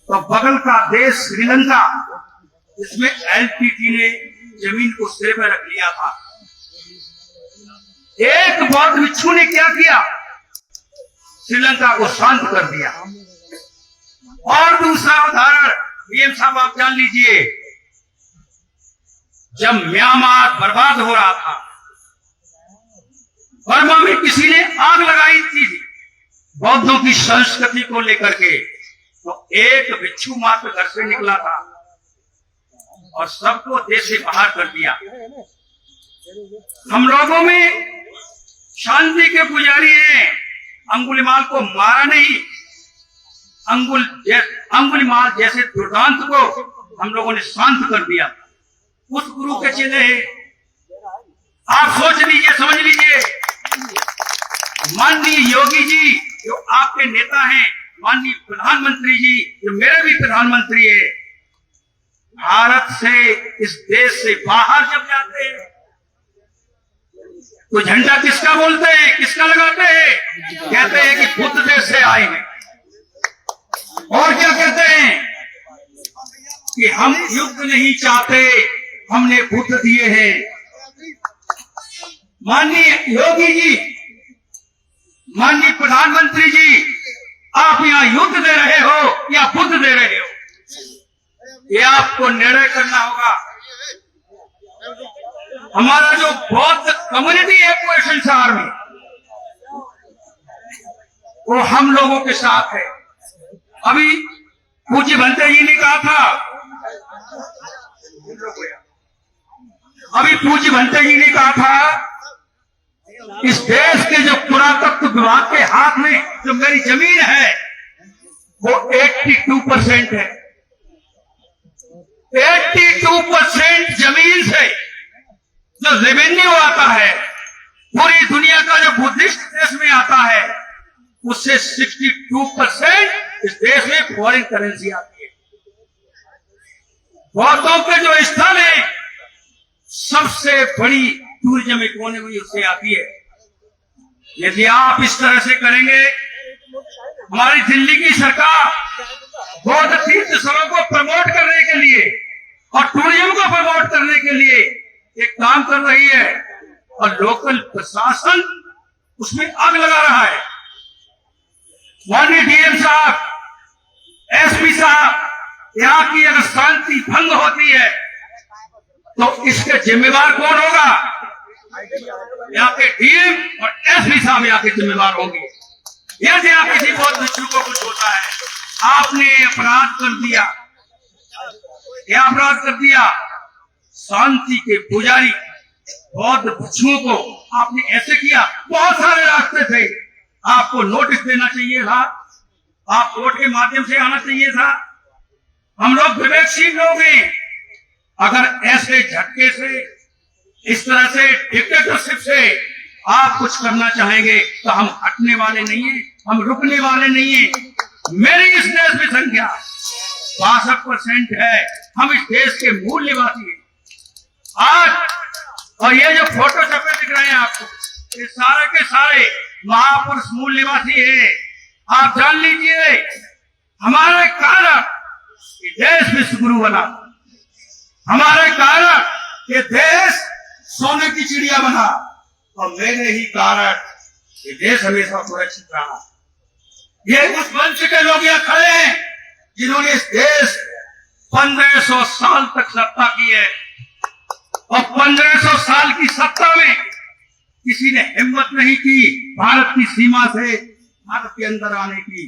तो बगल का देश श्रीलंका, इसमें एलटीटी ने जमीन को सिर पर रख लिया था। एक बौद्ध भिक्षु ने क्या किया, श्रीलंका को शांत कर दिया। और दूसरा उदाहरण पीएम साहब आप जान लीजिए, जब म्यांमार बर्बाद हो रहा था, बर्मा में किसी ने आग लगाई थी बौद्धों की संस्कृति को लेकर के, तो एक भिक्षु मात्र घर से निकला था और सबको देश से बाहर कर दिया। हम लोगों में शांति के पुजारी हैं, अंगुलीमाल को मारा नहीं, अंगुलीमाल जैसे दुर्दांत को हम लोगों ने शांत कर दिया। उस गुरु के चेले आप सोच लीजिए, समझ लीजिए, माननीय योगी जी जो आपके नेता हैं, माननीय प्रधानमंत्री जी जो मेरे भी प्रधानमंत्री है, भारत से, इस देश से बाहर जब जाते हैं तो झंडा किसका बोलते हैं, किसका लगाते हैं? कहते हैं कि बुद्ध देश से आए हैं। और क्या कहते हैं कि हम युद्ध नहीं चाहते, हमने बुद्ध दिए हैं। माननीय योगी जी, माननीय प्रधानमंत्री जी, आप यहाँ युद्ध दे रहे हो या बुद्ध दे रहे हो, ये आपको निर्णय करना होगा। हमारा जो बौद्ध कम्युनिटी है पूरे संसार में, वो हम लोगों के साथ है। अभी पूज्य भंते जी ने कहा था, इस देश के जो पुरातत्व विभाग के हाथ में जो मेरी जमीन है वो 82% है। 82% जमीन से जो रेवेन्यू आता है, पूरी दुनिया का जो बुद्धिस्ट देश में आता है, उससे 62% इस देश में फॉरेन करेंसी आती है। बौद्धों के जो स्थल है, सबसे बड़ी टूरिज्म इकोनॉमी उससे आती है। यदि आप इस तरह से करेंगे, हमारी दिल्ली की सरकार बौद्ध तीर्थ स्थलों को प्रमोट करने के लिए और टूरिज्म को प्रमोट करने के लिए एक काम कर रही है, और लोकल प्रशासन उसमें आग लगा रहा है। माननीय डीएम साहब, एसपी साहब, यहाँ की अगर शांति भंग होती है तो इसके जिम्मेवार कौन होगा? यहाँ के डीएम और एसपी साहब यहाँ के जिम्मेवार होंगे। यदि आप किसी बौद्ध भिक्षु को कुछ होता है, आपने अपराध कर दिया, क्या अपराध कर दिया? शांति के पुजारी बौद्ध भिक्षुओं को आपने ऐसे किया। बहुत सारे रास्ते थे, आपको नोटिस देना चाहिए था, आप कोर्ट के माध्यम से आना चाहिए था। हम लोग विवेकशील लोग हैं, अगर ऐसे झटके से, इस तरह से डिक्टेटरशिप से आप कुछ करना चाहेंगे तो हम हटने वाले नहीं हैं, हम रुकने वाले नहीं हैं। मेरी इस देश में संख्या 62% है, हम इस देश के मूल निवासी हैं। आज और ये जो फोटो छपे दिख रहे हैं आपको, ये सारे के सारे महापुरुष मूल निवासी है। आप जान लीजिए, हमारे कारण ये देश विश्वगुरु बना, हमारे कारण ये देश सोने की चिड़िया बना, और मेरे ही कारण ये देश हमेशा सुरक्षित रहा। ये उस वंश के लोग यहाँ खड़े हैं जिन्होंने इस देश 1500 साल तक सत्ता की है, और 1500 साल की सत्ता में किसी ने हिम्मत नहीं की भारत की सीमा से भारत के अंदर आने की।